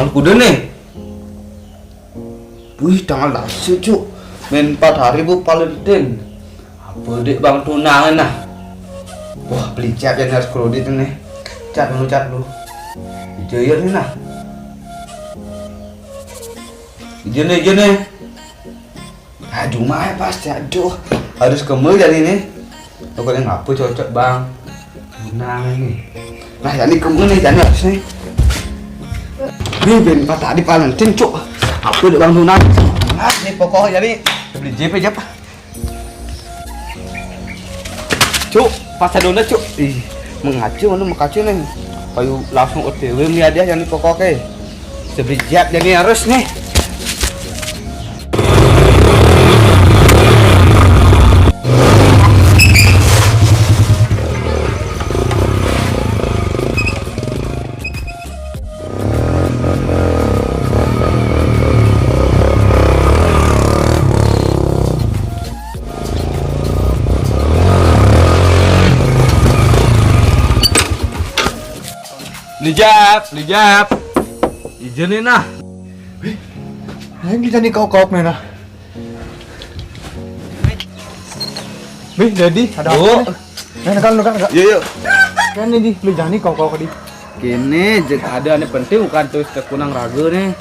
Mal kuda nih. Wih, tanggal lasu cuk. Main 4 hari bu Valentine. Apa dek bang tunangan nah. Wah, beli cat yang harus kredit nih. Cat lu. Jaya nih nah. Ijen nih. Aduh mah pasti aduh. Harus kemul jadi nih. Pokoknya ngapa cocok bang. Tunangan nih. Nah, jadi kemul nih jadi harus nih. Nih ben 4 hari Valentine cuk. Apa dek bang tunangan. Semangat nih pokoknya jadi beli JP apa? Cuk, pas adonnya cuk. Ih, mengacu nih. Kayu langsung OTW nih dia yang pokoknya. Sebeli jap jadi harus nih. Lijap. Ijenin nah. Yang kita nih kau nih nah. Wih, jadi ada apa? Nih, kan. Yuk. Kan ini lu jangan nih kau di. Kini ada nih penting bukan tuh tekunang ragu nih.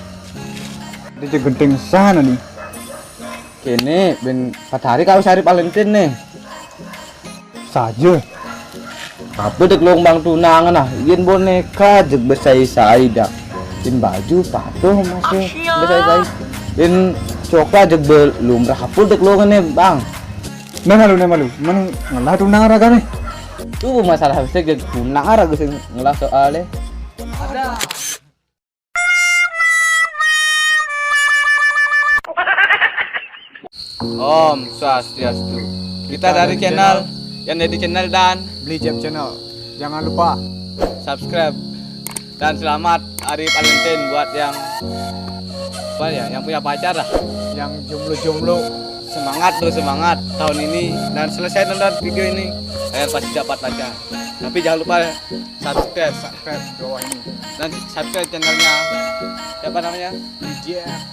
Dia genting sana nih. Kini ben 4 hari kau cari Valentine nih. Saja. Apa dek bang tunangan nah, yin boneka jeg besai dah. In baju patuh masih besai. In coklat jeg belum rahapul dek nih bang. Malu. Mana ngalah tunangan raga nih. Tuh masalah bisa jeg tunangan raga sing ngelah soalnya. Ada. Om Swastiastu. Kita dari channel dan Beli Jab Channel. Jangan lupa subscribe dan selamat Hari Valentine buat yang yang punya pacar lah, yang jomblo. semangat tahun ini dan selesai nonton video ini kalian pasti dapat pacar. Tapi jangan lupa subscribe bawah ini dan subscribe channelnya siapa namanya?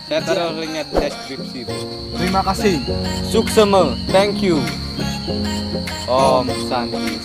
Saya taruh linknya di deskripsi. Terima kasih. Suksema, thank you. Om Santi.